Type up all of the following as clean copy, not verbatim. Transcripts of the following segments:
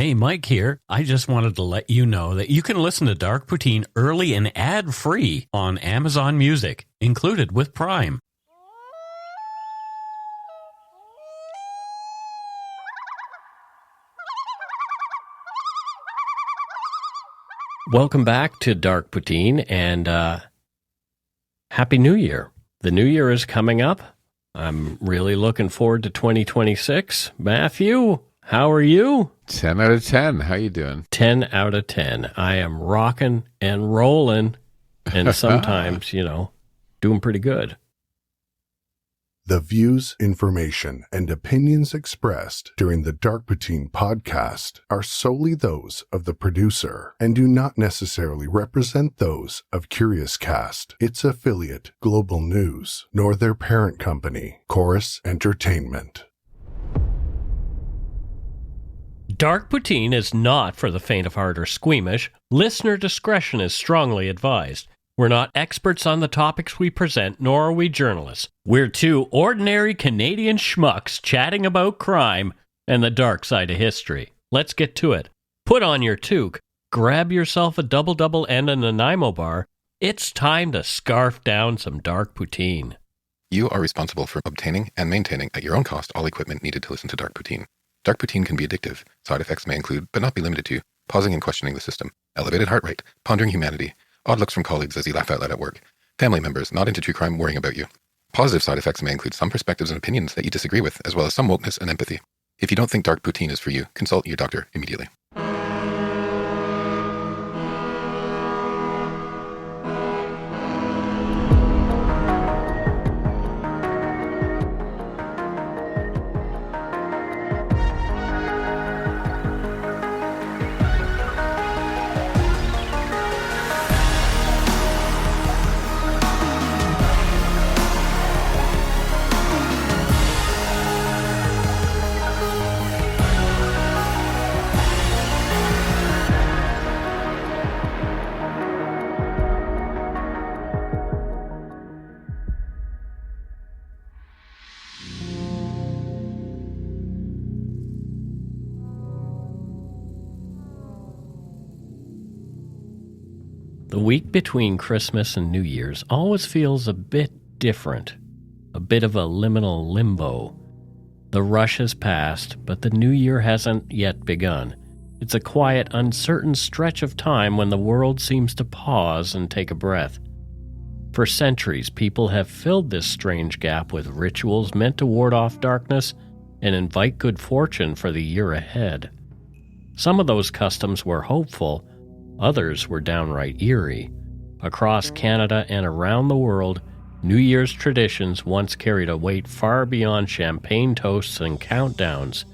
Hey, Mike here. I just wanted to let you know that you can listen to Dark Poutine early and ad-free on Amazon Music, included with Prime. Welcome back to Dark Poutine, and Happy New Year. The New Year is coming up. I'm really looking forward to 2026. Matthew, how are you? 10 out of 10. How you doing? 10 out of 10. I am rocking and rolling, and sometimes, doing pretty good. The views, information, and opinions expressed during the Dark Poutine podcast are solely those of the producer and do not necessarily represent those of Curious Cast, its affiliate, Global News, nor their parent company, Chorus Entertainment. Dark Poutine is not for the faint of heart or squeamish. Listener discretion is strongly advised. We're not experts on the topics we present, nor are we journalists. We're two ordinary Canadian schmucks chatting about crime and the dark side of history. Let's get to it. Put on your toque, grab yourself a double-double and a Nanaimo bar. It's time to scarf down some Dark Poutine. You are responsible for obtaining and maintaining at your own cost all equipment needed to listen to Dark Poutine. Dark Poutine can be addictive. Side effects may include, but not be limited to, pausing and questioning the system, elevated heart rate, pondering humanity, odd looks from colleagues as you laugh out loud at work, family members not into true crime worrying about you. Positive side effects may include some perspectives and opinions that you disagree with, as well as some wokeness and empathy. If you don't think Dark Poutine is for you, consult your doctor immediately. The week between Christmas and New Year's always feels a bit different, a bit of a liminal limbo. The rush has passed, but the new year hasn't yet begun. It's a quiet, uncertain stretch of time when the world seems to pause and take a breath. For centuries, people have filled this strange gap with rituals meant to ward off darkness and invite good fortune for the year ahead. Some of those customs were hopeful, others were downright eerie. Across Canada and around the world, New Year's traditions once carried a weight far beyond champagne toasts and countdowns.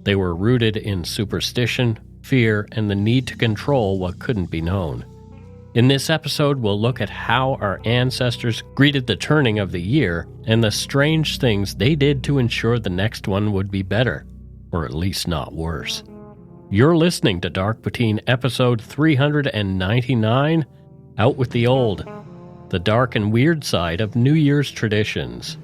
They were rooted in superstition, fear, and the need to control what couldn't be known. In this episode, we'll look at how our ancestors greeted the turning of the year and the strange things they did to ensure the next one would be better, or at least not worse. You're listening to Dark Poutine episode 399, Out with the Old, the dark and weird side of New Year's traditions.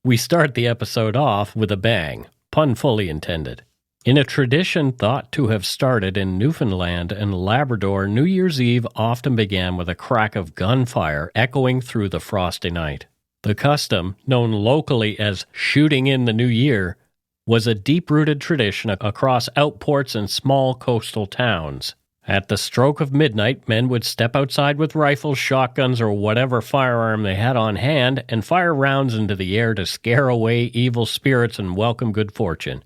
We start the episode off with a bang, pun fully intended. In a tradition thought to have started in Newfoundland and Labrador, New Year's Eve often began with a crack of gunfire echoing through the frosty night. The custom, known locally as shooting in the new year, was a deep-rooted tradition across outports and small coastal towns. At the stroke of midnight, men would step outside with rifles, shotguns, or whatever firearm they had on hand and fire rounds into the air to scare away evil spirits and welcome good fortune.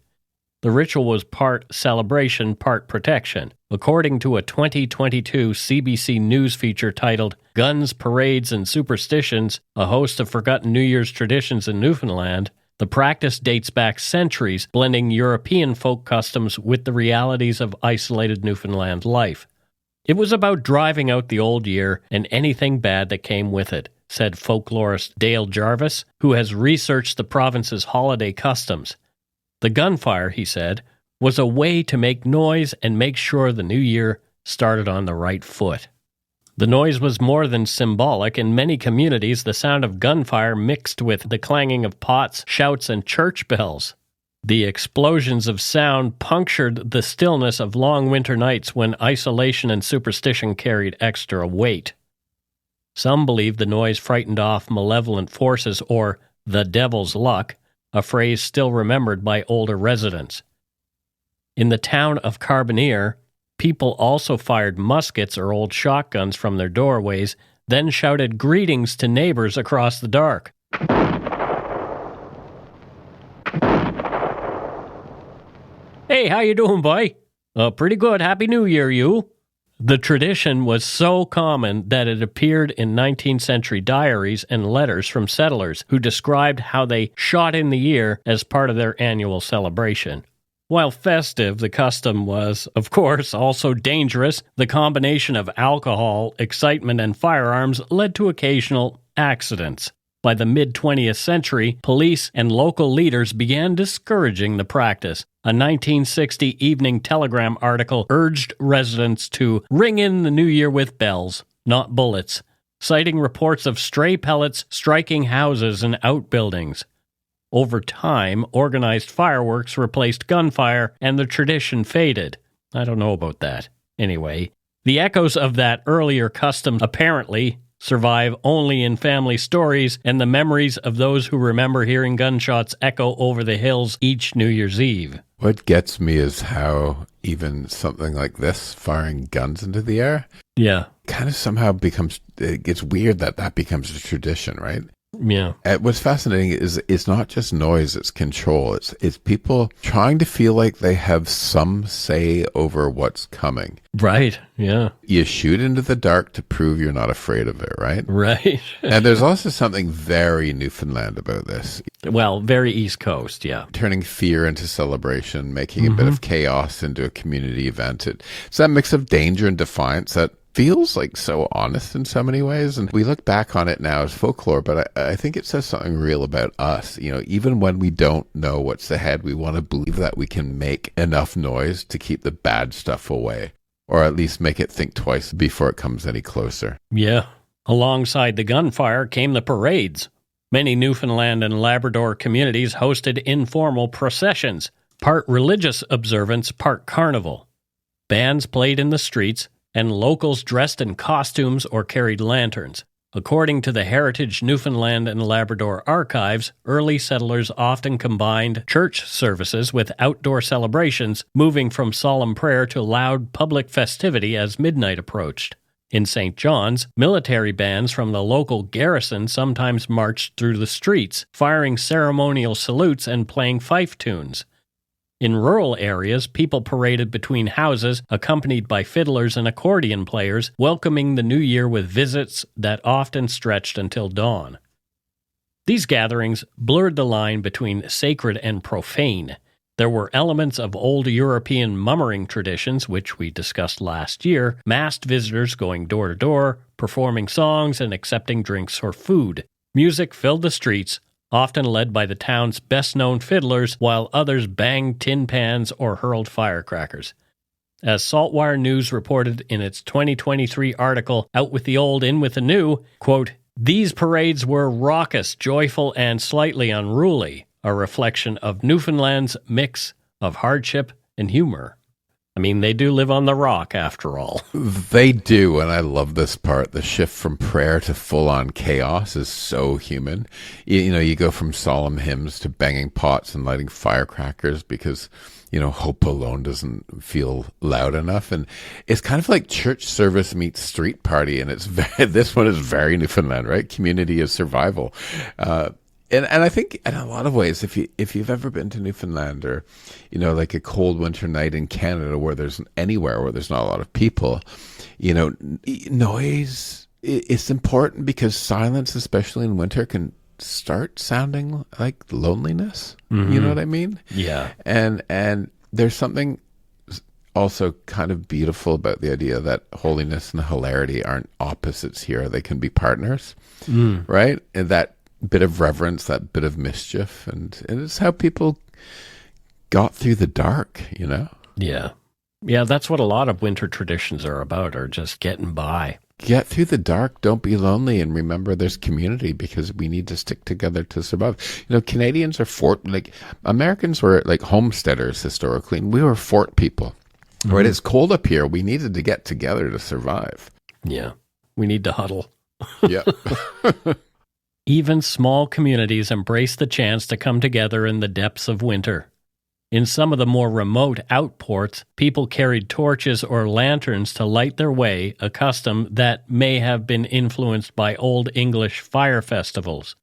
The ritual was part celebration, part protection. According to a 2022 CBC News feature titled Guns, Parades, and Superstitions, a host of forgotten New Year's traditions in Newfoundland, the practice dates back centuries, blending European folk customs with the realities of isolated Newfoundland life. It was about driving out the old year and anything bad that came with it, said folklorist Dale Jarvis, who has researched the province's holiday customs. The gunfire, he said, was a way to make noise and make sure the new year started on the right foot. The noise was more than symbolic. In many communities, the sound of gunfire mixed with the clanging of pots, shouts, and church bells. The explosions of sound punctured the stillness of long winter nights when isolation and superstition carried extra weight. Some believe the noise frightened off malevolent forces or the devil's luck, a phrase still remembered by older residents. In the town of Carbonear, people also fired muskets or old shotguns from their doorways, then shouted greetings to neighbors across the dark. Hey, how you doing, boy? Pretty good. Happy New Year, you. The tradition was so common that it appeared in 19th century diaries and letters from settlers who described how they shot in the year as part of their annual celebration. While festive, the custom was, of course, also dangerous. The combination of alcohol, excitement, and firearms led to occasional accidents. By the mid-20th century, police and local leaders began discouraging the practice. A 1960 Evening Telegram article urged residents to ring in the new year with bells, not bullets, citing reports of stray pellets striking houses and outbuildings. Over time, organized fireworks replaced gunfire, and the tradition faded. I don't know about that. Anyway, the echoes of that earlier custom apparently survive only in family stories and the memories of those who remember hearing gunshots echo over the hills each New Year's Eve. What gets me is how even something like this, firing guns into the air, kind of somehow becomes, it gets weird that becomes a tradition, right? Yeah. What's fascinating is it's not just noise, it's control. It's people trying to feel like they have some say over what's coming. Right, yeah. You shoot into the dark to prove you're not afraid of it, right? Right. And there's also something very Newfoundland about this. Well, very East Coast, yeah. Turning fear into celebration, making a bit of chaos into a community event. It's that mix of danger and defiance that feels like so honest in so many ways. And we look back on it now as folklore, but I think it says something real about us. You know, even when we don't know what's ahead, we want to believe that we can make enough noise to keep the bad stuff away, or at least make it think twice before it comes any closer. Yeah. Alongside the gunfire came the parades. Many Newfoundland and Labrador communities hosted informal processions, part religious observance, part carnival. Bands played in the streets, and locals dressed in costumes or carried lanterns. According to the Heritage Newfoundland and Labrador archives, early settlers often combined church services with outdoor celebrations, moving from solemn prayer to loud public festivity as midnight approached. In St. John's, military bands from the local garrison sometimes marched through the streets, firing ceremonial salutes and playing fife tunes. In rural areas, people paraded between houses, accompanied by fiddlers and accordion players, welcoming the new year with visits that often stretched until dawn. These gatherings blurred the line between sacred and profane. There were elements of old European mummering traditions, which we discussed last year, masked visitors going door to door, performing songs and accepting drinks or food. Music filled the streets, often led by the town's best-known fiddlers, while others banged tin pans or hurled firecrackers. As Saltwire News reported in its 2023 article, Out with the Old, In with the New, quote, "These parades were raucous, joyful, and slightly unruly, a reflection of Newfoundland's mix of hardship and humor." I mean, they do live on the rock, after all. They do, and I love this part. The shift from prayer to full-on chaos is so human. You know, you go from solemn hymns to banging pots and lighting firecrackers because, you know, hope alone doesn't feel loud enough. And it's kind of like church service meets street party, and this one is very Newfoundland, right? Community is survival. And I think in a lot of ways, if you've ever been to Newfoundland or, you know, like a cold winter night in Canada where there's anywhere where there's not a lot of people, you know, noise is important because silence, especially in winter, can start sounding like loneliness. Mm-hmm. You know what I mean? Yeah. And there's something also kind of beautiful about the idea that holiness and hilarity aren't opposites here. They can be partners, right? And that bit of reverence, that bit of mischief, and it's how people got through the dark, you know? Yeah. Yeah, that's what a lot of winter traditions are about, are just getting by. Get through the dark, don't be lonely, and remember there's community because we need to stick together to survive. Canadians are Americans were like homesteaders historically, and we were fort people. Mm-hmm. Right? It's cold up here. We needed to get together to survive. Yeah, we need to huddle. Yeah. Even small communities embrace the chance to come together in the depths of winter. In some of the more remote outports, people carried torches or lanterns to light their way, a custom that may have been influenced by Old English fire festivals.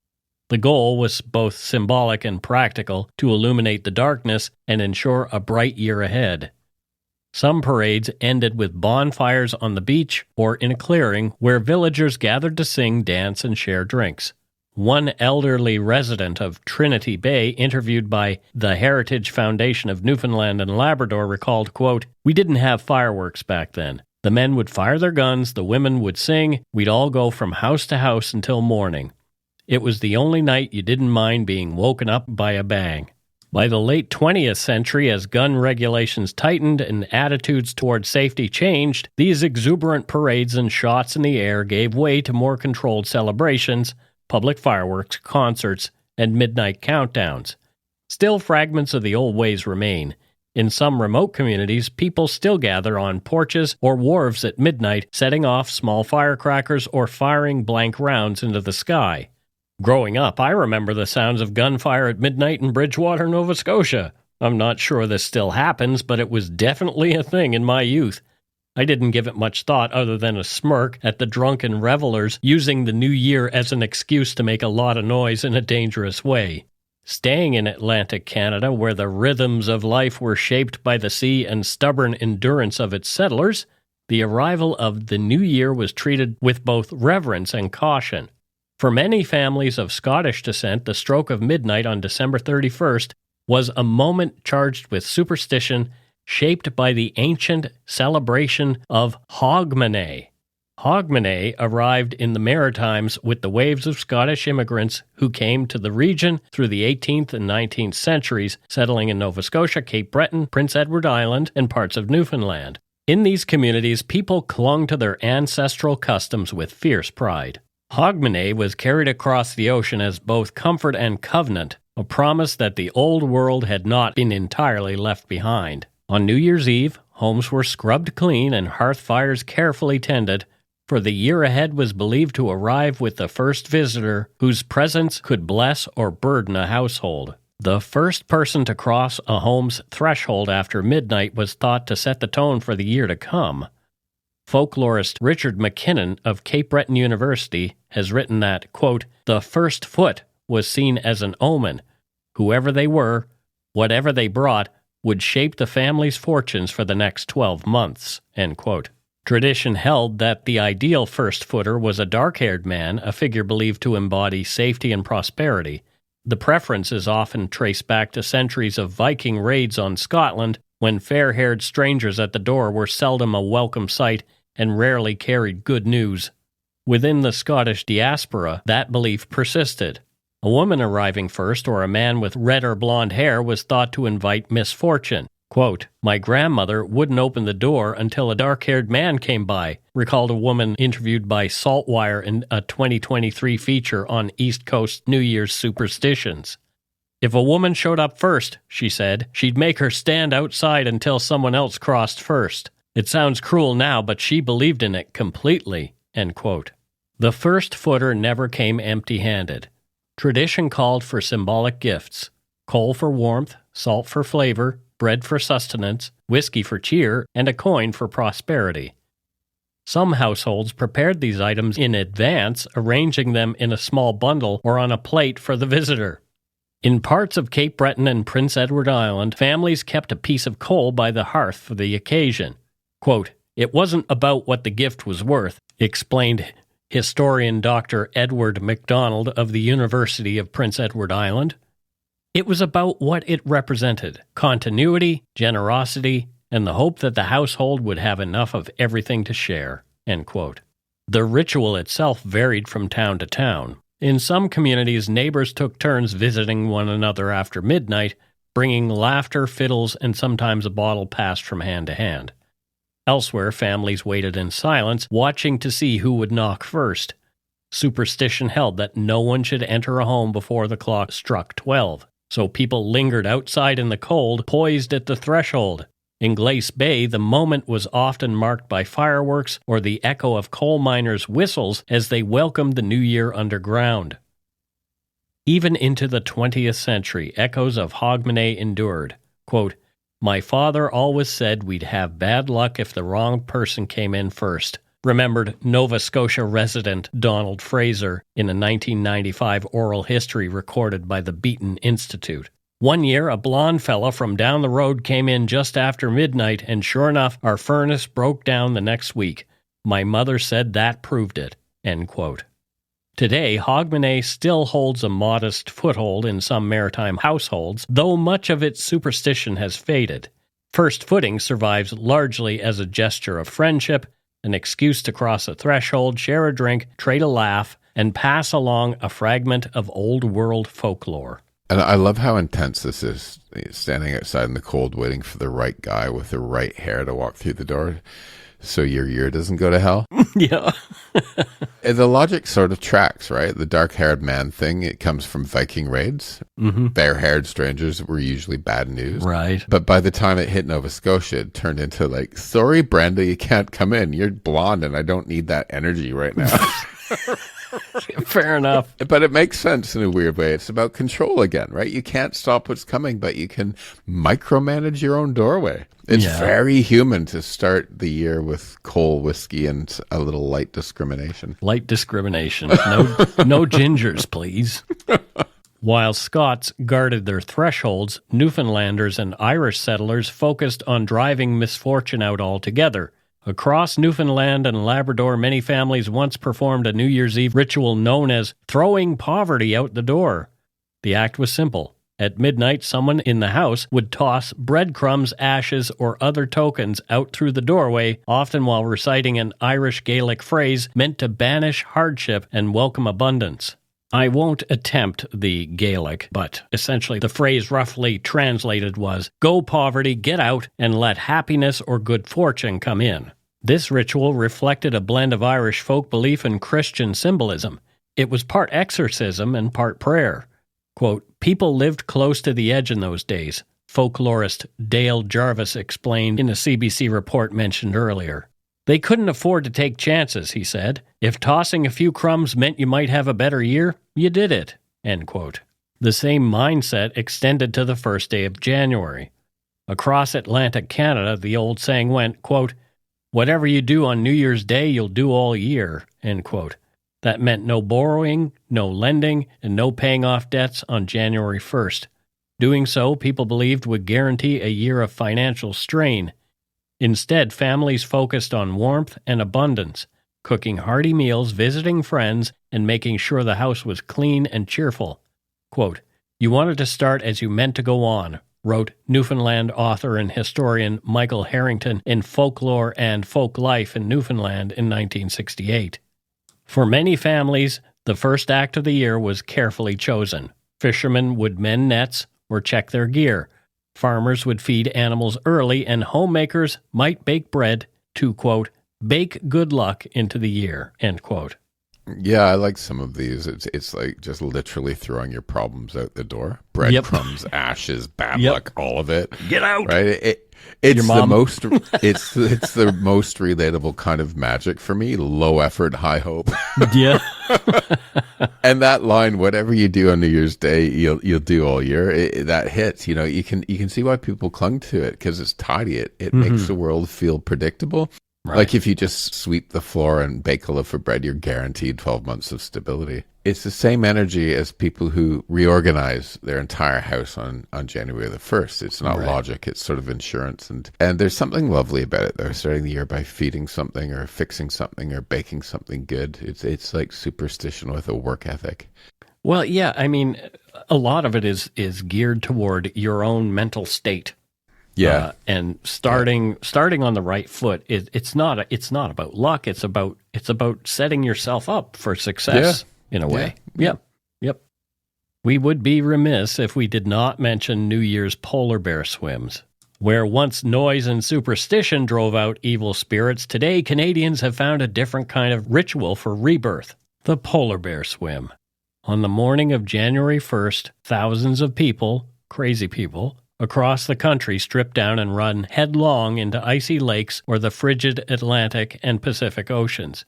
The goal was both symbolic and practical, to illuminate the darkness and ensure a bright year ahead. Some parades ended with bonfires on the beach or in a clearing where villagers gathered to sing, dance, and share drinks. One elderly resident of Trinity Bay, interviewed by the Heritage Foundation of Newfoundland and Labrador, recalled, quote, "We didn't have fireworks back then. The men would fire their guns, the women would sing, we'd all go from house to house until morning. It was the only night you didn't mind being woken up by a bang." By the late 20th century, as gun regulations tightened and attitudes toward safety changed, these exuberant parades and shots in the air gave way to more controlled celebrations, public fireworks, concerts, and midnight countdowns. Still, fragments of the old ways remain. In some remote communities, people still gather on porches or wharves at midnight, setting off small firecrackers or firing blank rounds into the sky. Growing up, I remember the sounds of gunfire at midnight in Bridgewater, Nova Scotia. I'm not sure this still happens, but it was definitely a thing in my youth. I didn't give it much thought other than a smirk at the drunken revelers using the new year as an excuse to make a lot of noise in a dangerous way. Staying in Atlantic Canada, where the rhythms of life were shaped by the sea and stubborn endurance of its settlers, the arrival of the new year was treated with both reverence and caution. For many families of Scottish descent, the stroke of midnight on December 31st was a moment charged with superstition, shaped by the ancient celebration of Hogmanay. Hogmanay arrived in the Maritimes with the waves of Scottish immigrants who came to the region through the 18th and 19th centuries, settling in Nova Scotia, Cape Breton, Prince Edward Island, and parts of Newfoundland. In these communities, people clung to their ancestral customs with fierce pride. Hogmanay was carried across the ocean as both comfort and covenant, a promise that the old world had not been entirely left behind. On New Year's Eve, homes were scrubbed clean and hearth fires carefully tended, for the year ahead was believed to arrive with the first visitor whose presence could bless or burden a household. The first person to cross a home's threshold after midnight was thought to set the tone for the year to come. Folklorist Richard McKinnon of Cape Breton University has written that, quote, "The first foot was seen as an omen. Whoever they were, whatever they brought, would shape the family's fortunes for the next 12 months, end quote. Tradition held that the ideal first-footer was a dark-haired man, a figure believed to embody safety and prosperity. The preference is often traced back to centuries of Viking raids on Scotland, when fair-haired strangers at the door were seldom a welcome sight and rarely carried good news. Within the Scottish diaspora, that belief persisted. A woman arriving first or a man with red or blonde hair was thought to invite misfortune. Quote, "My grandmother wouldn't open the door until a dark-haired man came by," recalled a woman interviewed by Saltwire in a 2023 feature on East Coast New Year's superstitions. "If a woman showed up first," she said, "she'd make her stand outside until someone else crossed first. It sounds cruel now, but she believed in it completely." End quote. The first footer never came empty-handed. Tradition called for symbolic gifts: coal for warmth, salt for flavor, bread for sustenance, whiskey for cheer, and a coin for prosperity. Some households prepared these items in advance, arranging them in a small bundle or on a plate for the visitor. In parts of Cape Breton and Prince Edward Island, families kept a piece of coal by the hearth for the occasion. Quote, "It wasn't about what the gift was worth," explained historian Dr. Edward MacDonald of the University of Prince Edward Island. "It was about what it represented: continuity, generosity, and the hope that the household would have enough of everything to share." End quote. The ritual itself varied from town to town. In some communities, neighbors took turns visiting one another after midnight, bringing laughter, fiddles, and sometimes a bottle passed from hand to hand. Elsewhere, families waited in silence, watching to see who would knock first. Superstition held that no one should enter a home before the clock struck 12, so people lingered outside in the cold, poised at the threshold. In Glace Bay, the moment was often marked by fireworks or the echo of coal miners' whistles as they welcomed the new year underground. Even into the 20th century, echoes of Hogmanay endured. Quote, "My father always said we'd have bad luck if the wrong person came in first," remembered Nova Scotia resident Donald Fraser in a 1995 oral history recorded by the Beaton Institute. "One year, a blonde fella from down the road came in just after midnight, and sure enough, our furnace broke down the next week. My mother said that proved it." End quote. Today, Hogmanay still holds a modest foothold in some maritime households, though much of its superstition has faded. First footing survives largely as a gesture of friendship, an excuse to cross a threshold, share a drink, trade a laugh, and pass along a fragment of old-world folklore. And I love how intense this is, standing outside in the cold waiting for the right guy with the right hair to walk through the door so your year doesn't go to hell. Yeah. And the logic sort of tracks, right? The dark-haired man thing, it comes from Viking raids. Mm-hmm. Fair-haired strangers were usually bad news. Right. But by the time it hit Nova Scotia, it turned into like, sorry, Brenda, you can't come in. You're blonde and I don't need that energy right now. Fair enough. But it makes sense in a weird way. It's about control again, right? You can't stop what's coming, but you can micromanage your own doorway. It's very human to start the year with coal whiskey and a little light discrimination. Light discrimination. No gingers, please. While Scots guarded their thresholds, Newfoundlanders and Irish settlers focused on driving misfortune out altogether. Across Newfoundland and Labrador, many families once performed a New Year's Eve ritual known as throwing poverty out the door. The act was simple. At midnight, someone in the house would toss breadcrumbs, ashes, or other tokens out through the doorway, often while reciting an Irish Gaelic phrase meant to banish hardship and welcome abundance. I won't attempt the Gaelic, but essentially the phrase roughly translated was, "Go poverty, get out, and let happiness or good fortune come in." This ritual reflected a blend of Irish folk belief and Christian symbolism. It was part exorcism and part prayer. Quote, "People lived close to the edge in those days," folklorist Dale Jarvis explained in a CBC report mentioned earlier. "They couldn't afford to take chances," he said. "If tossing a few crumbs meant you might have a better year, you did it." End quote. The same mindset extended to the first day of January. Across Atlantic Canada, the old saying went, quote, "Whatever you do on New Year's Day, you'll do all year." End quote. That meant no borrowing, no lending, and no paying off debts on January 1st. Doing so, people believed, would guarantee a year of financial strain. Instead, families focused on warmth and abundance, cooking hearty meals, visiting friends, and making sure the house was clean and cheerful. Quote, "You wanted to start as you meant to go on," wrote Newfoundland author and historian Michael Harrington in Folklore and Folk Life in Newfoundland in 1968. For many families, the first act of the year was carefully chosen. Fishermen would mend nets or check their gear. Farmers would feed animals early, and homemakers might bake bread to, quote, "bake good luck into the year," end quote. Yeah, I like some of these. It's like just literally throwing your problems out the door. Breadcrumbs, ashes, bad luck, all of it. Get out. Right? It's the most it's the most relatable kind of magic for me. Low effort, high hope. Yeah. And that line, "Whatever you do on New Year's Day, you'll do all year," that hits. You know, you can see why people clung to it, because it's tidy. It makes the world feel predictable. Right. Like if you just sweep the floor and bake a loaf of bread, you're guaranteed 12 months of stability. It's the same energy as people who reorganize their entire house on January the 1st. It's not logic, it's sort of insurance. And there's something lovely about it, though, starting the year by feeding something or fixing something or baking something good. It's like superstition with a work ethic. Well, yeah, I mean, a lot of it is geared toward your own mental state. Yeah, and starting on the right foot. It's not about luck. It's about setting yourself up for success in a way. Yeah. Yep. We would be remiss if we did not mention New Year's polar bear swims. Where once noise and superstition drove out evil spirits, today Canadians have found a different kind of ritual for rebirth: the polar bear swim. On the morning of January 1st, thousands of people, crazy people, across the country strip down and run headlong into icy lakes or the frigid Atlantic and Pacific Oceans.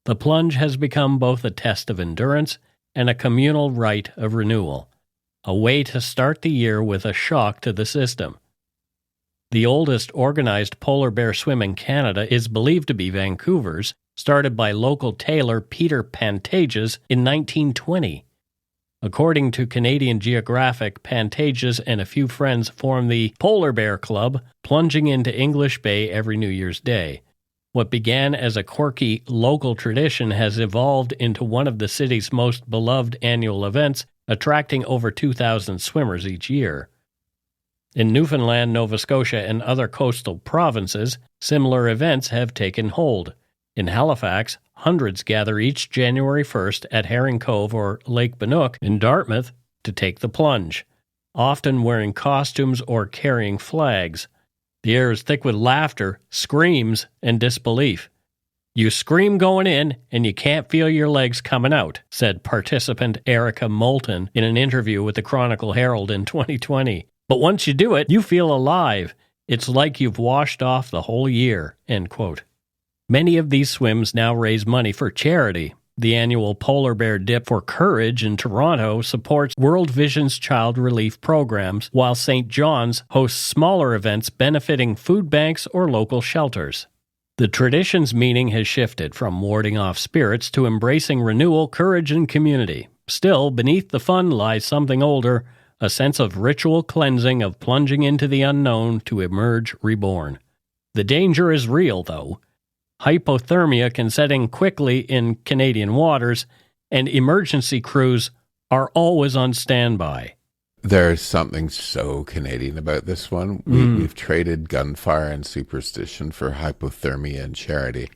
The plunge has become both a test of endurance and a communal rite of renewal, a way to start the year with a shock to the system. The oldest organized polar bear swim in Canada is believed to be Vancouver's, started by local tailor Peter Pantages in 1920. According to Canadian Geographic, Pantages and a few friends formed the Polar Bear Club, plunging into English Bay every New Year's Day. What began as a quirky local tradition has evolved into one of the city's most beloved annual events, attracting over 2,000 swimmers each year. In Newfoundland, Nova Scotia, and other coastal provinces, similar events have taken hold. In Halifax, hundreds gather each January 1st at Herring Cove or Lake Banook in Dartmouth to take the plunge, often wearing costumes or carrying flags. The air is thick with laughter, screams, and disbelief. "You scream going in, and you can't feel your legs coming out," said participant Erica Moulton in an interview with the Chronicle Herald in 2020. "But once you do it, you feel alive. It's like you've washed off the whole year," end quote. Many of these swims now raise money for charity. The annual Polar Bear Dip for Courage in Toronto supports World Vision's child relief programs, while St. John's hosts smaller events benefiting food banks or local shelters. The tradition's meaning has shifted from warding off spirits to embracing renewal, courage, and community. Still, beneath the fun lies something older, a sense of ritual cleansing, of plunging into the unknown to emerge reborn. The danger is real, though. Hypothermia can set in quickly in Canadian waters, and emergency crews are always on standby. There's something so Canadian about this one. We've traded gunfire and superstition for hypothermia and charity.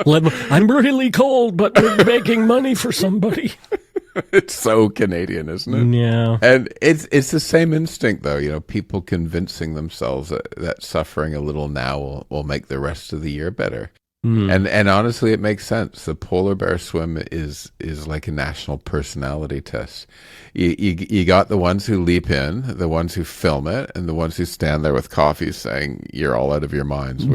I'm really cold, but we're making money for somebody. It's so Canadian, isn't it? Yeah. And it's the same instinct, though. You know, people convincing themselves that suffering a little now will make the rest of the year better. And honestly, it makes sense. The polar bear swim is like a national personality test. You got the ones who leap in, the ones who film it, and the ones who stand there with coffee saying, "You're all out of your minds,"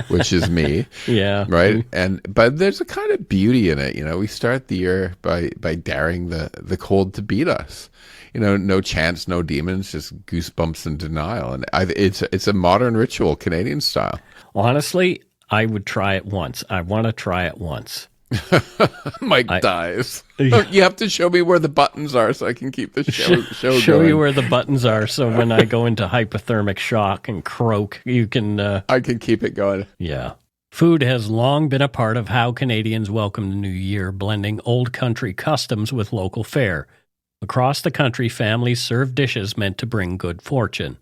which is me. Yeah. Right. But there's a kind of beauty in it. You know, we start the year by daring the cold to beat us. You know, no chance, no demons, just goosebumps and denial. And it's a modern ritual, Canadian style. Honestly, I would try it once. I want to try it once. Mike dies. You have to show me where the buttons are so I can keep the show Show going. you where the buttons are so when I go into hypothermic shock and croak, you can... I can keep it going. Yeah. Food has long been a part of how Canadians welcome the new year, blending old country customs with local fare. Across the country, families serve dishes meant to bring good fortune.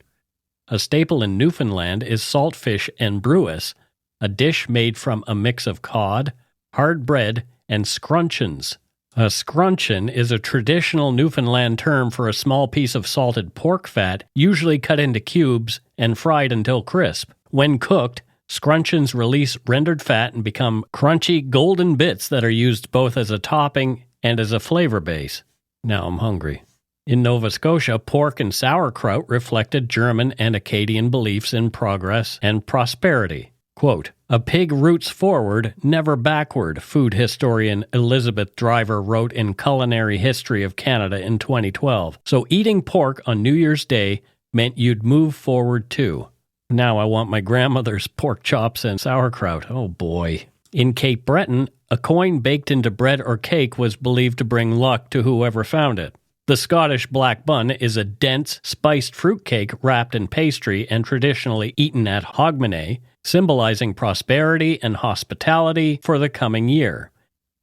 A staple in Newfoundland is saltfish and brewis, a dish made from a mix of cod, hard bread, and scruncheons. A scruncheon is a traditional Newfoundland term for a small piece of salted pork fat, usually cut into cubes and fried until crisp. When cooked, scruncheons release rendered fat and become crunchy, golden bits that are used both as a topping and as a flavor base. Now I'm hungry. In Nova Scotia, pork and sauerkraut reflected German and Acadian beliefs in progress and prosperity. Quote, "A pig roots forward, never backward," food historian Elizabeth Driver wrote in Culinary History of Canada in 2012. So eating pork on New Year's Day meant you'd move forward too. Now I want my grandmother's pork chops and sauerkraut. Oh boy. In Cape Breton, a coin baked into bread or cake was believed to bring luck to whoever found it. The Scottish black bun is a dense, spiced fruitcake wrapped in pastry and traditionally eaten at Hogmanay, symbolizing prosperity and hospitality for the coming year.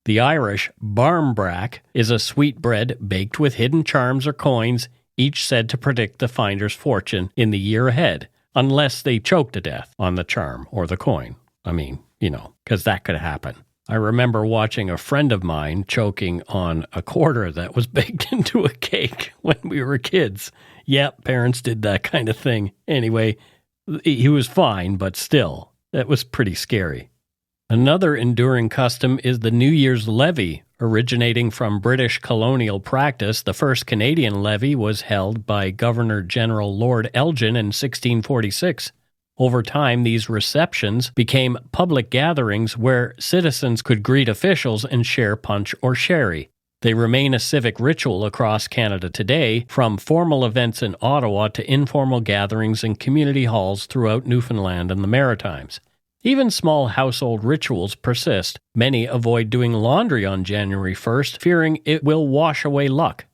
The Irish barmbrack is a sweet bread baked with hidden charms or coins, each said to predict the finder's fortune in the year ahead, unless they choke to death on the charm or the coin. I mean, you know, because that could happen. I remember watching a friend of mine choking on a quarter that was baked into a cake when we were kids. Yep, parents did that kind of thing. Anyway, he was fine, but still, that was pretty scary. Another enduring custom is the New Year's levee. Originating from British colonial practice, the first Canadian levee was held by Governor-General Lord Elgin in 1646. Over time, these receptions became public gatherings where citizens could greet officials and share punch or sherry. They remain a civic ritual across Canada today, from formal events in Ottawa to informal gatherings in community halls throughout Newfoundland and the Maritimes. Even small household rituals persist. Many avoid doing laundry on January 1st, fearing it will wash away luck.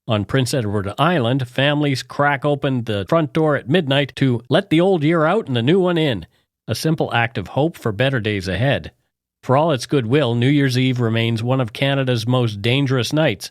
On Prince Edward Island, families crack open the front door at midnight to let the old year out and the new one in, a simple act of hope for better days ahead. For all its goodwill, New Year's Eve remains one of Canada's most dangerous nights.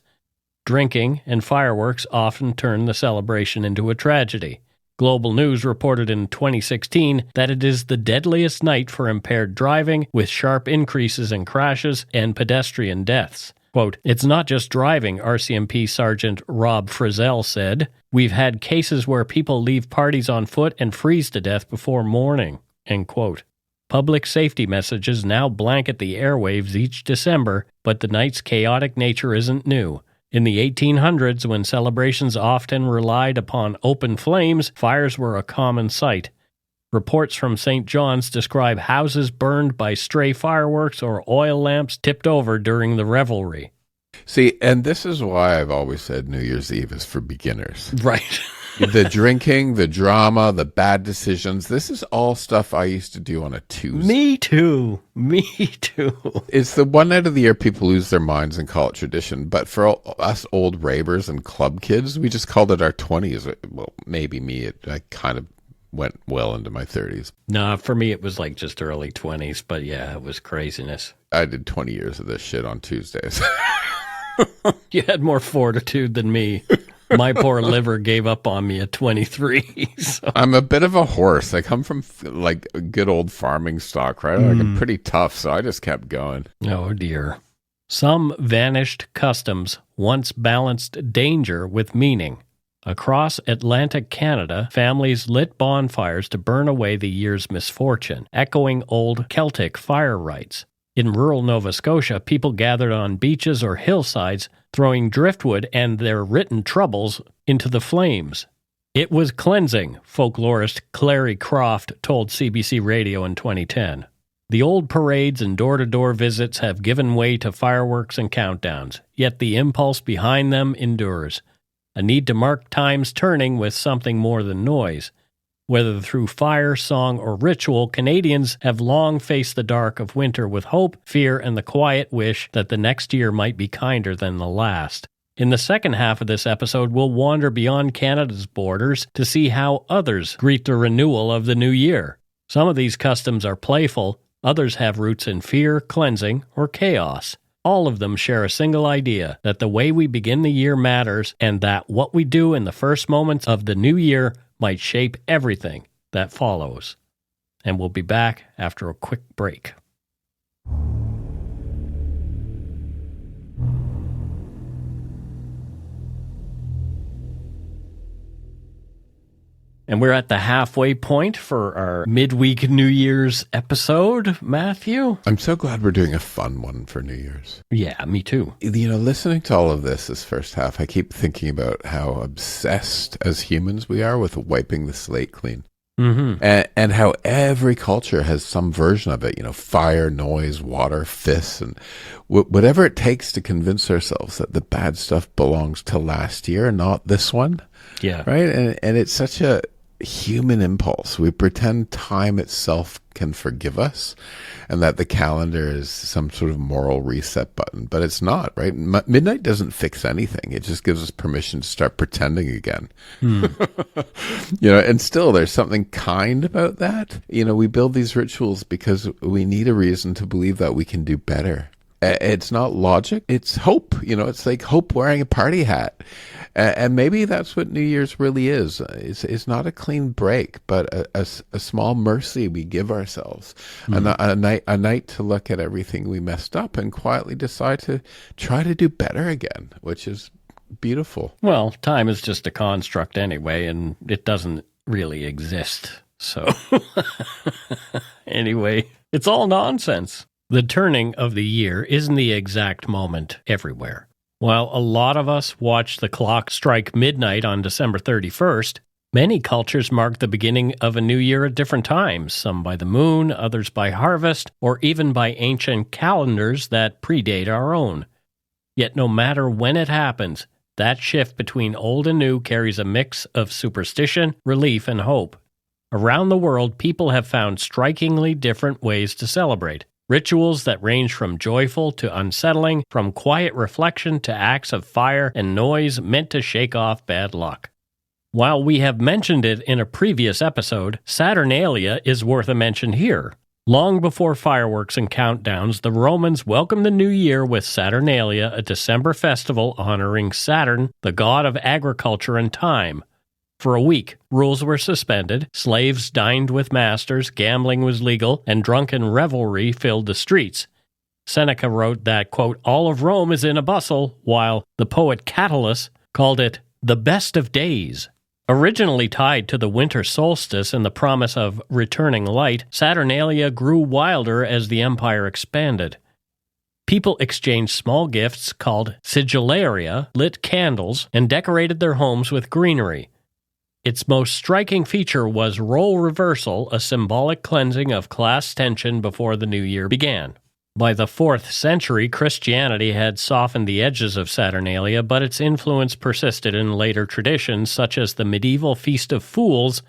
Drinking and fireworks often turn the celebration into a tragedy. Global News reported in 2016 that it is the deadliest night for impaired driving, with sharp increases in crashes and pedestrian deaths. Quote, "It's not just driving," RCMP Sergeant Rob Frizzell said. "We've had cases where people leave parties on foot and freeze to death before morning." End quote. Public safety messages now blanket the airwaves each December, but the night's chaotic nature isn't new. In the 1800s, when celebrations often relied upon open flames, fires were a common sight. Reports from St. John's describe houses burned by stray fireworks or oil lamps tipped over during the revelry. See, and this is why I've always said New Year's Eve is for beginners. Right. The drinking, the drama, the bad decisions, this is all stuff I used to do on a Tuesday. Me too. It's the one night of the year people lose their minds and call it tradition. But for us old ravers and club kids, we just called it our 20s. Well, maybe me. I kind of went well into my 30s. No, for me it was like just early 20s, but yeah, it was craziness. I did 20 years of this shit on Tuesdays. You had more fortitude than me. My poor liver gave up on me at 23. So. I'm a bit of a horse. I come from like a good old farming stock, right? Like I'm pretty tough, so I just kept going. Oh dear. Some vanished customs once balanced danger with meaning. Across Atlantic Canada, families lit bonfires to burn away the year's misfortune, echoing old Celtic fire rites. In rural Nova Scotia, people gathered on beaches or hillsides, throwing driftwood and their written troubles into the flames. It was cleansing, folklorist Clary Croft told CBC Radio in 2010. The old parades and door-to-door visits have given way to fireworks and countdowns, yet the impulse behind them endures. A need to mark time's turning with something more than noise. Whether through fire, song, or ritual, Canadians have long faced the dark of winter with hope, fear, and the quiet wish that the next year might be kinder than the last. In the second half of this episode, we'll wander beyond Canada's borders to see how others greet the renewal of the new year. Some of these customs are playful, others have roots in fear, cleansing, or chaos. All of them share a single idea, that the way we begin the year matters, and that what we do in the first moments of the new year might shape everything that follows. And we'll be back after a quick break. And we're at the halfway point for our midweek New Year's episode, Matthew. I'm so glad we're doing a fun one for New Year's. Yeah, me too. You know, listening to all of this first half, I keep thinking about how obsessed as humans we are with wiping the slate clean. Mm-hmm. And how every culture has some version of it, you know, fire, noise, water, fists, and whatever it takes to convince ourselves that the bad stuff belongs to last year, not this one. Yeah. Right? And it's such a human impulse. We pretend time itself can forgive us and that the calendar is some sort of moral reset button, but it's not, right? Midnight doesn't fix anything. It just gives us permission to start pretending again. You know, and still there's something kind about that. You know, we build these rituals because we need a reason to believe that we can do better. It's not logic. It's hope. It's like hope wearing a party hat. And maybe that's what New Year's really is. It's not a clean break, but a small mercy we give ourselves. A night to look at everything we messed up and quietly decide to try to do better again, which is beautiful. Well, time is just a construct anyway, and it doesn't really exist. So anyway, it's all nonsense. The turning of the year isn't the exact moment everywhere. While a lot of us watch the clock strike midnight on December 31st, many cultures mark the beginning of a new year at different times, some by the moon, others by harvest, or even by ancient calendars that predate our own. Yet no matter when it happens, that shift between old and new carries a mix of superstition, relief, and hope. Around the world, people have found strikingly different ways to celebrate. Rituals that range from joyful to unsettling, from quiet reflection to acts of fire and noise meant to shake off bad luck. While we have mentioned it in a previous episode, Saturnalia is worth a mention here. Long before fireworks and countdowns, the Romans welcomed the new year with Saturnalia, a December festival honoring Saturn, the god of agriculture and time. For a week, rules were suspended, slaves dined with masters, gambling was legal, and drunken revelry filled the streets. Seneca wrote that, quote, all of Rome is in a bustle, while the poet Catullus called it the best of days. Originally tied to the winter solstice and the promise of returning light, Saturnalia grew wilder as the empire expanded. People exchanged small gifts called sigillaria, lit candles, and decorated their homes with greenery. Its most striking feature was role reversal, a symbolic cleansing of class tension before the new year began. By the 4th century, Christianity had softened the edges of Saturnalia, but its influence persisted in later traditions such as the medieval Feast of Fools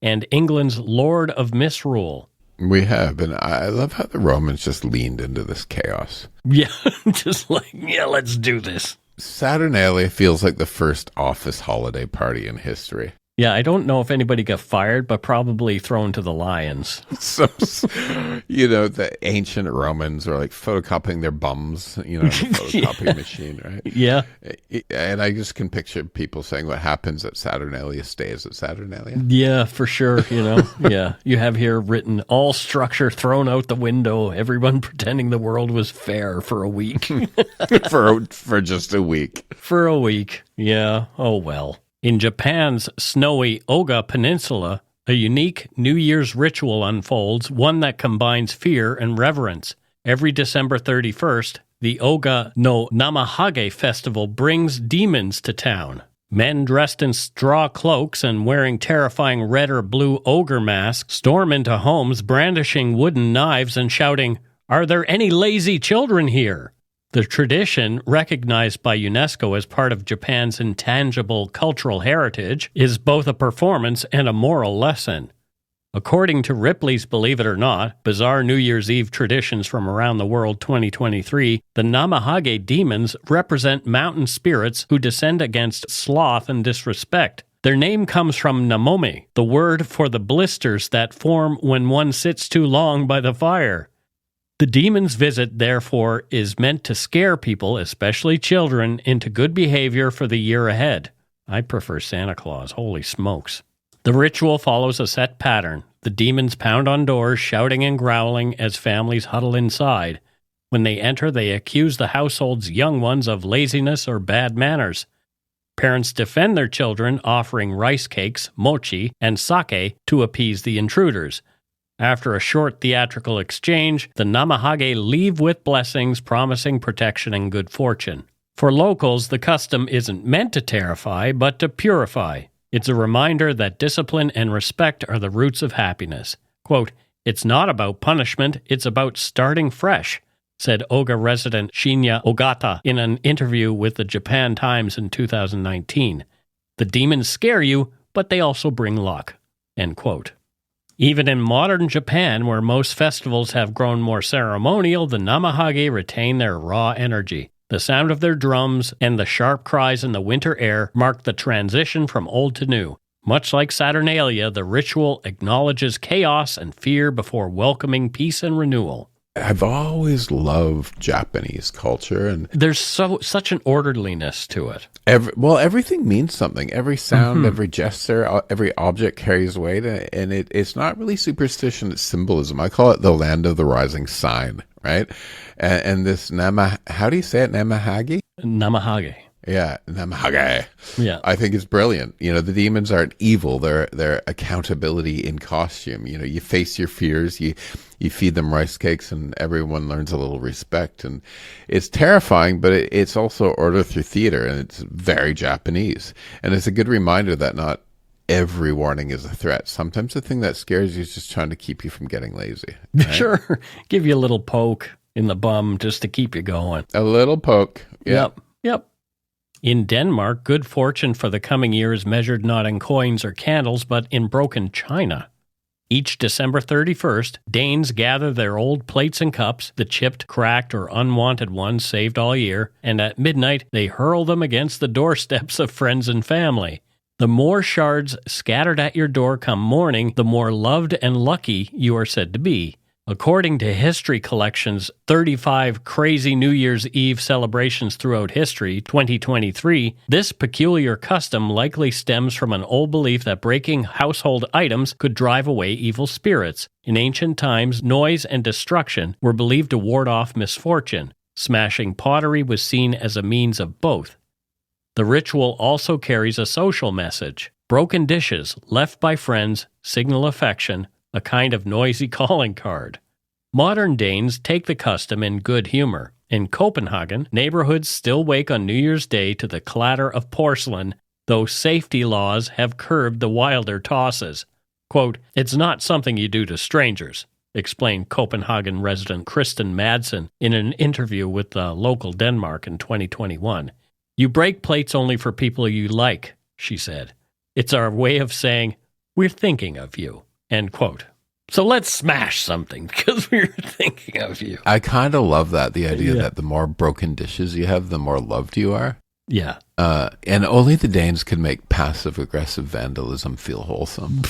and England's Lord of Misrule. We have, and I love how the Romans just leaned into this chaos. Yeah, just like, let's do this. Saturnalia feels like the first office holiday party in history. Yeah, I don't know if anybody got fired, but probably thrown to the lions. So, the ancient Romans were like photocopying their bums, in the photocopy machine, right? Yeah. And I just can picture people saying what happens at Saturnalia stays at Saturnalia. Yeah, for sure, Yeah, you have here written, all structure thrown out the window, everyone pretending the world was fair for a week. for just a week. For a week, yeah, oh well. In Japan's snowy Oga Peninsula, a unique New Year's ritual unfolds, one that combines fear and reverence. Every December 31st, the Oga no Namahage festival brings demons to town. Men dressed in straw cloaks and wearing terrifying red or blue ogre masks storm into homes brandishing wooden knives and shouting, "Are there any lazy children here?" The tradition, recognized by UNESCO as part of Japan's intangible cultural heritage, is both a performance and a moral lesson. According to Ripley's Believe It or Not, Bizarre New Year's Eve Traditions from Around the World 2023, the Namahage demons represent mountain spirits who descend against sloth and disrespect. Their name comes from namome, the word for the blisters that form when one sits too long by the fire. The demon's visit, therefore, is meant to scare people, especially children, into good behavior for the year ahead. I prefer Santa Claus, holy smokes. The ritual follows a set pattern. The demons pound on doors, shouting and growling as families huddle inside. When they enter, they accuse the household's young ones of laziness or bad manners. Parents defend their children, offering rice cakes, mochi, and sake to appease the intruders. After a short theatrical exchange, the Namahage leave with blessings promising protection and good fortune. For locals, the custom isn't meant to terrify, but to purify. It's a reminder that discipline and respect are the roots of happiness. Quote, "It's not about punishment, it's about starting fresh," said Oga resident Shinya Ogata in an interview with the Japan Times in 2019. The demons scare you, but they also bring luck. End quote. Even in modern Japan, where most festivals have grown more ceremonial, the Namahage retain their raw energy. The sound of their drums and the sharp cries in the winter air mark the transition from old to new. Much like Saturnalia, the ritual acknowledges chaos and fear before welcoming peace and renewal. I've always loved Japanese culture, and There's such an orderliness to it. everything means something. Every sound, every gesture, every object carries weight, and it's not really superstition, it's symbolism. I call it the land of the rising sign, right? And this how do you say it? Namahage? Namahage. Yeah, Namahage. Yeah. I think it's brilliant. The demons aren't evil. They're accountability in costume. You face your fears, you feed them rice cakes, and everyone learns a little respect. And it's terrifying, but it's also order through theater, and it's very Japanese. And it's a good reminder that not every warning is a threat. Sometimes the thing that scares you is just trying to keep you from getting lazy. Right? Sure. Give you a little poke in the bum just to keep you going. A little poke. Yeah. Yep. In Denmark, good fortune for the coming year is measured not in coins or candles, but in broken china. Each December 31st, Danes gather their old plates and cups, the chipped, cracked, or unwanted ones saved all year, and at midnight they hurl them against the doorsteps of friends and family. The more shards scattered at your door come morning, the more loved and lucky you are said to be. According to History Collection's 35 Crazy New Year's Eve Celebrations Throughout History 2023, this peculiar custom likely stems from an old belief that breaking household items could drive away evil spirits. In ancient times, noise and destruction were believed to ward off misfortune. Smashing pottery was seen as a means of both. The ritual also carries a social message. Broken dishes, left by friends, signal affection, a kind of noisy calling card. Modern Danes take the custom in good humor. In Copenhagen, neighborhoods still wake on New Year's Day to the clatter of porcelain, though safety laws have curbed the wilder tosses. Quote, "It's not something you do to strangers," explained Copenhagen resident Kristen Madsen in an interview with the local Denmark in 2021. "You break plates only for people you like," she said. "It's our way of saying, we're thinking of you." End quote. So let's smash something because we're thinking of you. I kind of love that, the idea that the more broken dishes you have, the more loved you are. Yeah. And only the Danes can make passive-aggressive vandalism feel wholesome.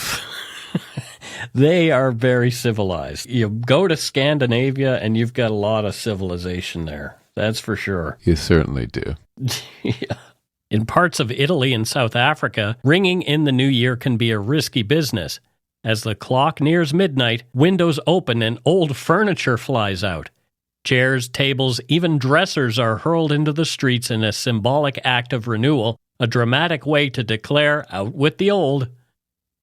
They are very civilized. You go to Scandinavia and you've got a lot of civilization there. That's for sure. You certainly do. Yeah. In parts of Italy and South Africa, ringing in the new year can be a risky business. As the clock nears midnight, windows open and old furniture flies out. Chairs, tables, even dressers are hurled into the streets in a symbolic act of renewal, a dramatic way to declare out with the old.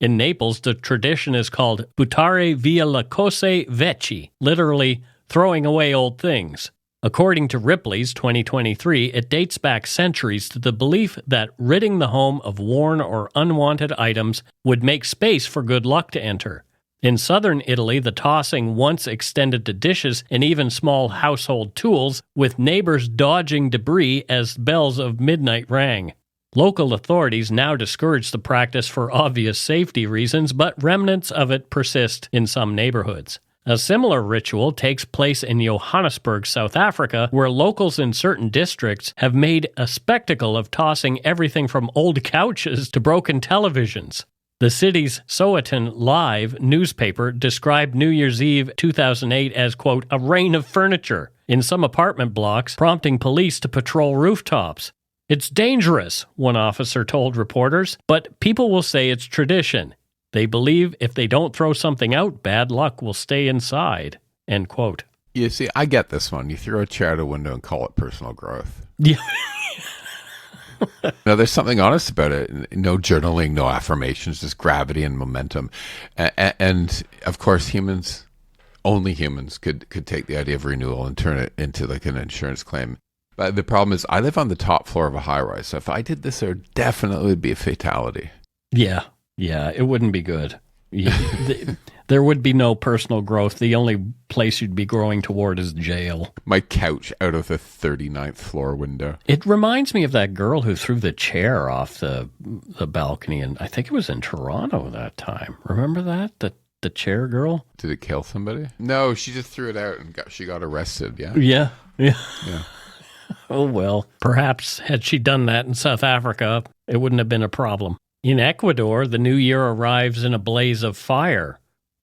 In Naples, the tradition is called buttare via le cose vecchie, literally throwing away old things. According to Ripley's 2023, it dates back centuries to the belief that ridding the home of worn or unwanted items would make space for good luck to enter. In southern Italy, the tossing once extended to dishes and even small household tools, with neighbors dodging debris as bells of midnight rang. Local authorities now discourage the practice for obvious safety reasons, but remnants of it persist in some neighborhoods. A similar ritual takes place in Johannesburg, South Africa, where locals in certain districts have made a spectacle of tossing everything from old couches to broken televisions. The city's Sowetan Live newspaper described New Year's Eve 2008 as, quote, "a rain of furniture" in some apartment blocks, prompting police to patrol rooftops. "It's dangerous," one officer told reporters, "but people will say it's tradition. They believe if they don't throw something out, bad luck will stay inside." End quote. You see, I get this one. You throw a chair out a window and call it personal growth. Yeah. No, there's something honest about it. No journaling, no affirmations, just gravity and momentum. And of course, only humans could take the idea of renewal and turn it into like an insurance claim. But the problem is I live on the top floor of a high-rise. So if I did this, there definitely would be a fatality. Yeah, it wouldn't be good. There would be no personal growth. The only place you'd be growing toward is jail. My couch out of the 39th floor window. It reminds me of that girl who threw the chair off the balcony, and I think it was in Toronto that time. Remember that? The chair girl? Did it kill somebody? No, she just threw it out and she got arrested, yeah? Yeah. Yeah. Oh, well, perhaps had she done that in South Africa, it wouldn't have been a problem. In Ecuador, the new year arrives in a blaze of fire.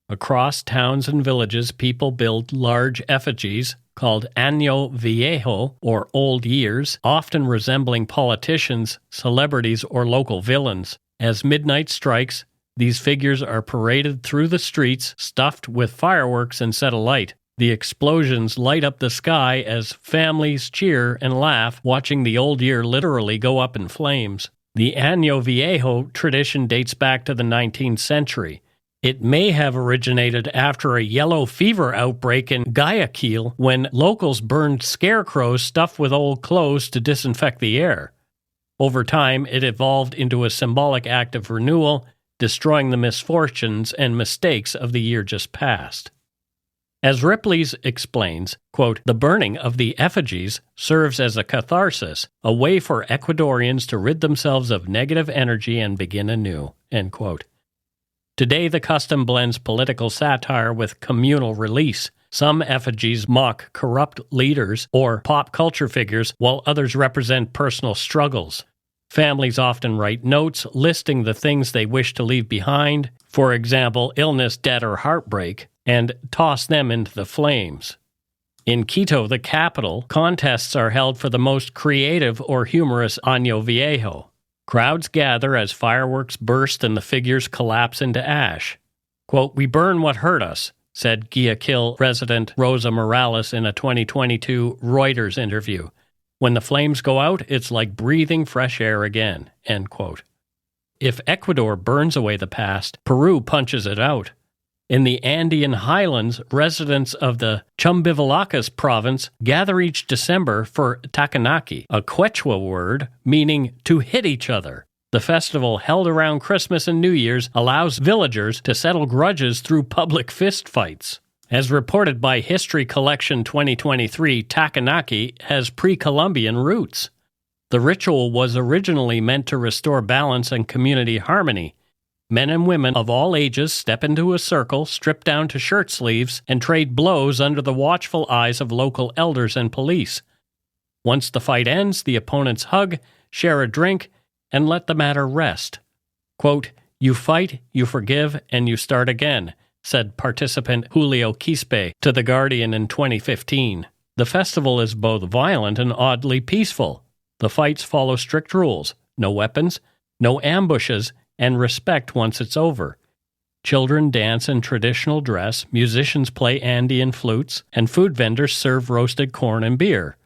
Across towns and villages, people build large effigies called Año Viejo, or Old Years, often resembling politicians, celebrities, or local villains. As midnight strikes, these figures are paraded through the streets, stuffed with fireworks and set alight. The explosions light up the sky as families cheer and laugh, watching the old year literally go up in flames. The Año Viejo tradition dates back to the 19th century. It may have originated after a yellow fever outbreak in Guayaquil when locals burned scarecrows stuffed with old clothes to disinfect the air. Over time, it evolved into a symbolic act of renewal, destroying the misfortunes and mistakes of the year just past. As Ripley's explains, quote, "The burning of the effigies serves as a catharsis, a way for Ecuadorians to rid themselves of negative energy and begin anew." End quote. Today, the custom blends political satire with communal release. Some effigies mock corrupt leaders or pop culture figures, while others represent personal struggles. Families often write notes listing the things they wish to leave behind, for example, illness, death, or heartbreak, and toss them into the flames. In Quito, the capital, contests are held for the most creative or humorous Año Viejo. Crowds gather as fireworks burst and the figures collapse into ash. Quote, "We burn what hurt us," said Guayaquil resident Rosa Morales in a 2022 Reuters interview. "When the flames go out, it's like breathing fresh air again." End quote. If Ecuador burns away the past, Peru punches it out. In the Andean highlands, residents of the Chumbivilacas province gather each December for Takanaki, a Quechua word meaning to hit each other. The festival, held around Christmas and New Year's, allows villagers to settle grudges through public fistfights. As reported by History Collection 2023, Takanaki has pre-Columbian roots. The ritual was originally meant to restore balance and community harmony. Men and women of all ages step into a circle, strip down to shirt sleeves, and trade blows under the watchful eyes of local elders and police. Once the fight ends, the opponents hug, share a drink, and let the matter rest. Quote, "You fight, you forgive, and you start again," said participant Julio Quispe to The Guardian in 2015. The festival is both violent and oddly peaceful. The fights follow strict rules: no weapons, no ambushes, and respect once it's over. Children dance in traditional dress, musicians play Andean flutes, and food vendors serve roasted corn and beer.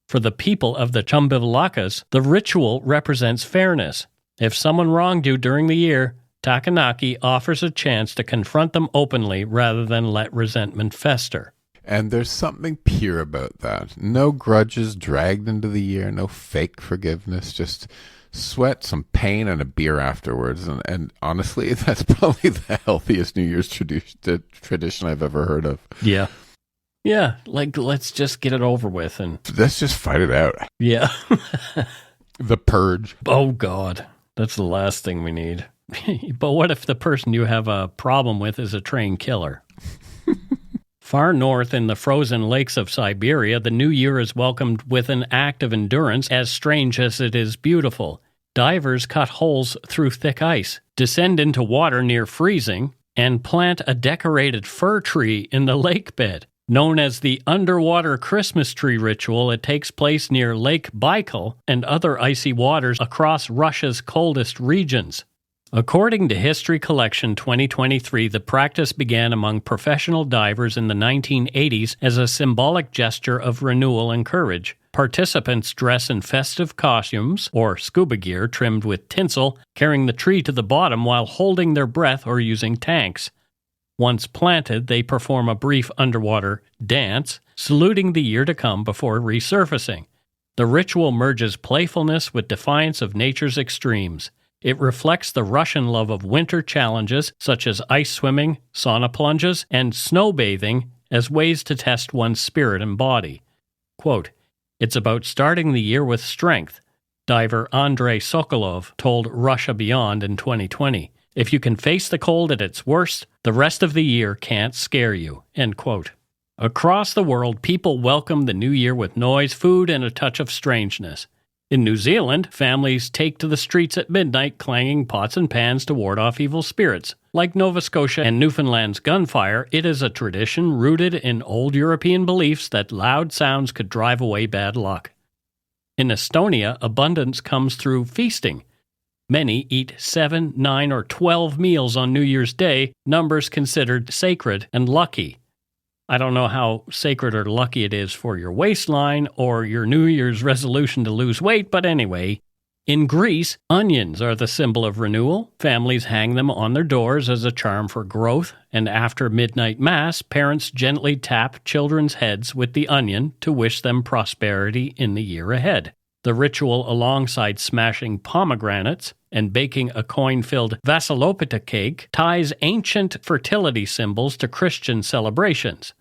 For the people of the Chumbivilacas, the ritual represents fairness. If someone wronged you during the year, Takanaki offers a chance to confront them openly rather than let resentment fester. And there's something pure about that. No grudges dragged into the year, no fake forgiveness, just sweat, some pain, and a beer afterwards. And honestly, that's probably the healthiest New Year's tradition I've ever heard of. Yeah. Yeah, like, let's just get it over with. And let's just fight it out. Yeah. The purge. Oh, God. That's the last thing we need. But what if the person you have a problem with is a trained killer? Far north in the frozen lakes of Siberia, the new year is welcomed with an act of endurance as strange as it is beautiful. Divers cut holes through thick ice, descend into water near freezing, and plant a decorated fir tree in the lake bed. Known as the underwater Christmas tree ritual, it takes place near Lake Baikal and other icy waters across Russia's coldest regions. According to History Collection 2023, the practice began among professional divers in the 1980s as a symbolic gesture of renewal and courage. Participants dress in festive costumes or scuba gear trimmed with tinsel, carrying the tree to the bottom while holding their breath or using tanks. Once planted, they perform a brief underwater dance, saluting the year to come before resurfacing. The ritual merges playfulness with defiance of nature's extremes. It reflects the Russian love of winter challenges such as ice swimming, sauna plunges, and snow bathing as ways to test one's spirit and body. Quote, "It's about starting the year with strength," diver Andrei Sokolov told Russia Beyond in 2020. "If you can face the cold at its worst, the rest of the year can't scare you." End quote. Across the world, people welcome the new year with noise, food, and a touch of strangeness. In New Zealand, families take to the streets at midnight clanging pots and pans to ward off evil spirits. Like Nova Scotia and Newfoundland's gunfire, it is a tradition rooted in old European beliefs that loud sounds could drive away bad luck. In Estonia, abundance comes through feasting. Many eat 7, 9, or 12 meals on New Year's Day, numbers considered sacred and lucky. I don't know how sacred or lucky it is for your waistline or your New Year's resolution to lose weight, but anyway. In Greece, onions are the symbol of renewal. Families hang them on their doors as a charm for growth, and after midnight mass, parents gently tap children's heads with the onion to wish them prosperity in the year ahead. The ritual, alongside smashing pomegranates and baking a coin-filled vassilopita cake, ties ancient fertility symbols to Christian celebrations.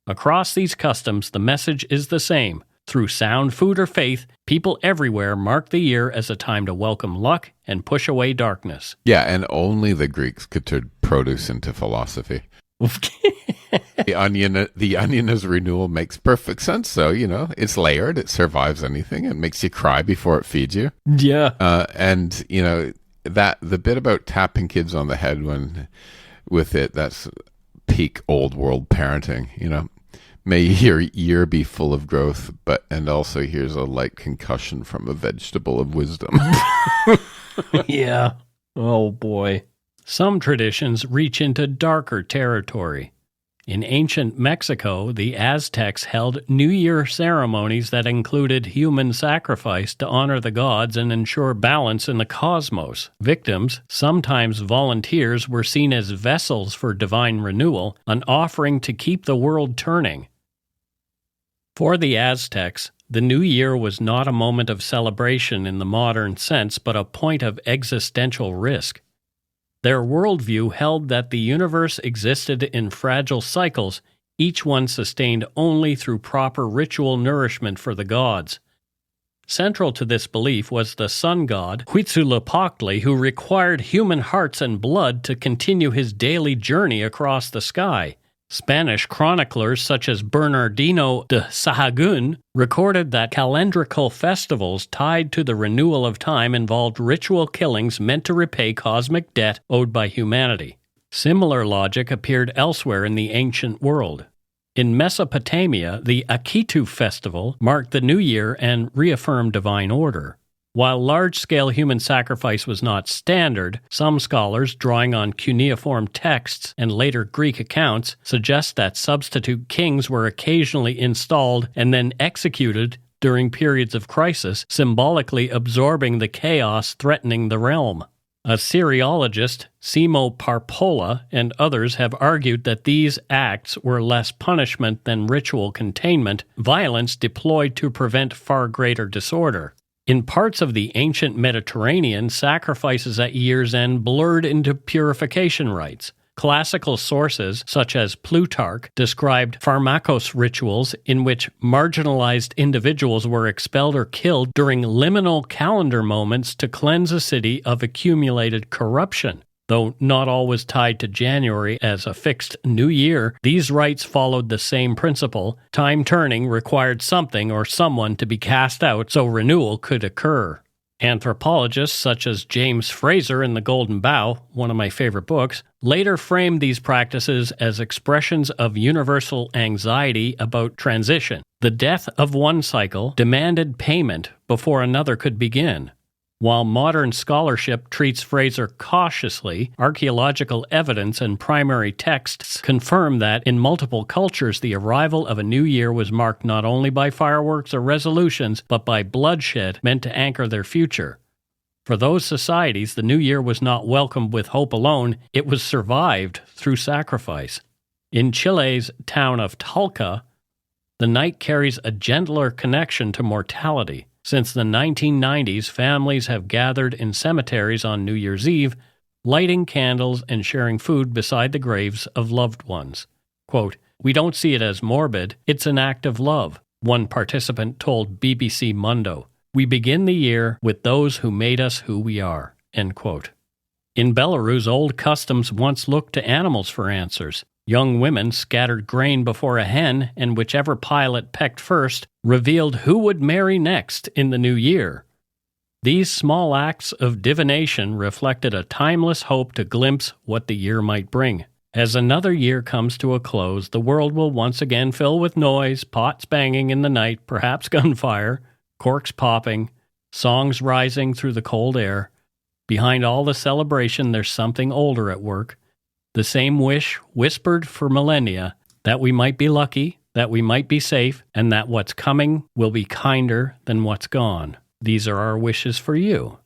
Across these customs, the message is the same. Through sound food or faith, people everywhere mark the year as a time to welcome luck and push away darkness. Yeah, and only the Greeks could turn produce into philosophy. The onion as renewal makes perfect sense. So, it's layered, it survives anything, it makes you cry before it feeds you. Yeah. And that the bit about tapping kids on the head with it, that's peak old world parenting. May your year be full of growth, and also here's a light concussion from a vegetable of wisdom. Yeah. Oh boy. Some traditions reach into darker territory. In ancient Mexico, the Aztecs held New Year ceremonies that included human sacrifice to honor the gods and ensure balance in the cosmos. Victims, sometimes volunteers, were seen as vessels for divine renewal, an offering to keep the world turning. For the Aztecs, the New Year was not a moment of celebration in the modern sense, but a point of existential risk. Their worldview held that the universe existed in fragile cycles, each one sustained only through proper ritual nourishment for the gods. Central to this belief was the sun god, Huitzilopochtli, who required human hearts and blood to continue his daily journey across the sky. Spanish chroniclers such as Bernardino de Sahagún recorded that calendrical festivals tied to the renewal of time involved ritual killings meant to repay cosmic debt owed by humanity. Similar logic appeared elsewhere in the ancient world. In Mesopotamia, the Akitu festival marked the new year and reaffirmed divine order. While large-scale human sacrifice was not standard, some scholars, drawing on cuneiform texts and later Greek accounts, suggest that substitute kings were occasionally installed and then executed during periods of crisis, symbolically absorbing the chaos threatening the realm. Assyriologist Simo Parpola and others have argued that these acts were less punishment than ritual containment, violence deployed to prevent far greater disorder. In parts of the ancient Mediterranean, sacrifices at year's end blurred into purification rites. Classical sources, such as Plutarch, described pharmakos rituals in which marginalized individuals were expelled or killed during liminal calendar moments to cleanse a city of accumulated corruption. Though not always tied to January as a fixed new year, these rites followed the same principle. Time turning required something or someone to be cast out so renewal could occur. Anthropologists such as James Fraser in The Golden Bough, one of my favorite books, later framed these practices as expressions of universal anxiety about transition. The death of one cycle demanded payment before another could begin. While modern scholarship treats Fraser cautiously, archaeological evidence and primary texts confirm that in multiple cultures the arrival of a new year was marked not only by fireworks or resolutions, but by bloodshed meant to anchor their future. For those societies, the new year was not welcomed with hope alone, it was survived through sacrifice. In Chile's town of Talca, the night carries a gentler connection to mortality. Since the 1990s, families have gathered in cemeteries on New Year's Eve, lighting candles and sharing food beside the graves of loved ones. Quote, "We don't see it as morbid, it's an act of love," one participant told BBC Mundo. "We begin the year with those who made us who we are." End quote. In Belarus, old customs once looked to animals for answers. Young women scattered grain before a hen, and whichever pile it pecked first revealed who would marry next in the new year. These small acts of divination reflected a timeless hope to glimpse what the year might bring. As another year comes to a close, the world will once again fill with noise, pots banging in the night, perhaps gunfire, corks popping, songs rising through the cold air. Behind all the celebration, there's something older at work. The same wish whispered for millennia, that we might be lucky, that we might be safe, and that what's coming will be kinder than what's gone. These are our wishes for you.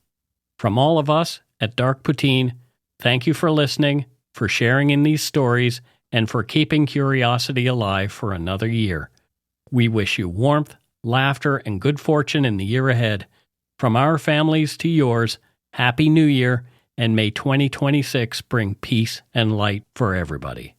From all of us at Dark Poutine, thank you for listening, for sharing in these stories, and for keeping curiosity alive for another year. We wish you warmth, laughter, and good fortune in the year ahead. From our families to yours, Happy New Year, and may 2026 bring peace and light for everybody.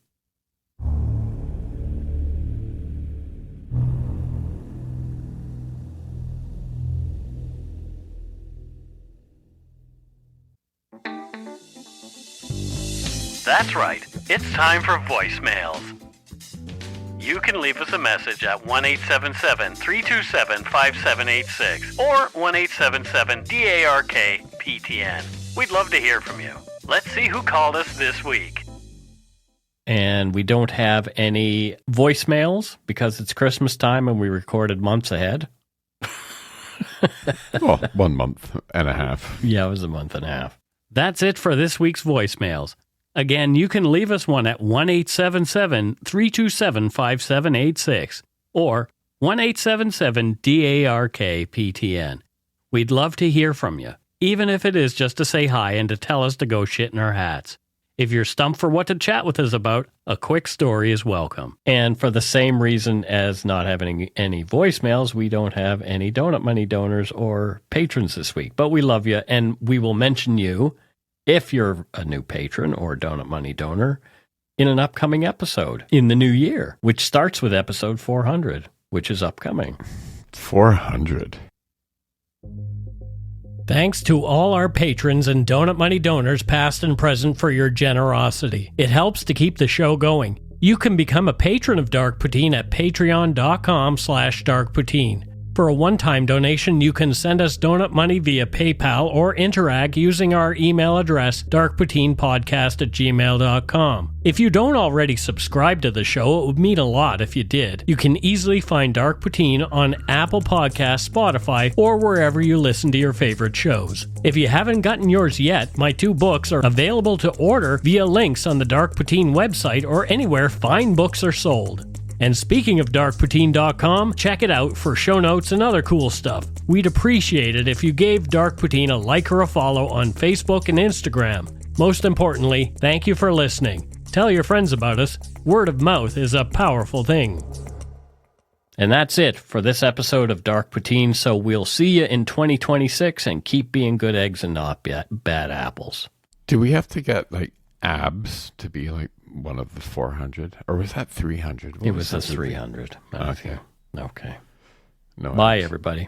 That's right. It's time for voicemails. You can leave us a message at 1-877-327-5786 or 1-877-DARK-PTN. We'd love to hear from you. Let's see who called us this week. And we don't have any voicemails because it's Christmas time and we recorded months ahead. Well, 1 month and a half. Yeah, it was a month and a half. That's it for this week's voicemails. Again, you can leave us one at 1-877-327-5786 or 1-877-DARK-PTN. We'd love to hear from you, even if it is just to say hi and to tell us to go shit in our hats. If you're stumped for what to chat with us about, a quick story is welcome. And for the same reason as not having any voicemails, we don't have any Donut Money donors or patrons this week. But we love you, and we will mention you, if you're a new patron or Donut Money donor, in an upcoming episode in the new year, which starts with episode 400, which is upcoming. 400. Thanks to all our patrons and Donut Money donors, past and present, for your generosity. It helps to keep the show going. You can become a patron of Dark Poutine at patreon.com/darkpoutine. For a one-time donation, you can send us donut money via PayPal or Interac using our email address, darkpoutinepodcast@gmail.com. If you don't already subscribe to the show, it would mean a lot if you did. You can easily find Dark Poutine on Apple Podcasts, Spotify, or wherever you listen to your favorite shows. If you haven't gotten yours yet, my 2 books are available to order via links on the Dark Poutine website or anywhere fine books are sold. And speaking of darkpoutine.com, check it out for show notes and other cool stuff. We'd appreciate it if you gave Dark Poutine a like or a follow on Facebook and Instagram. Most importantly, thank you for listening. Tell your friends about us. Word of mouth is a powerful thing. And that's it for this episode of Dark Poutine, so we'll see you in 2026 and keep being good eggs and not bad apples. Do we have to get, like, abs to be, like, one of the 400? Or was that 300? It was a 300. Okay. Okay. No. Bye, everybody.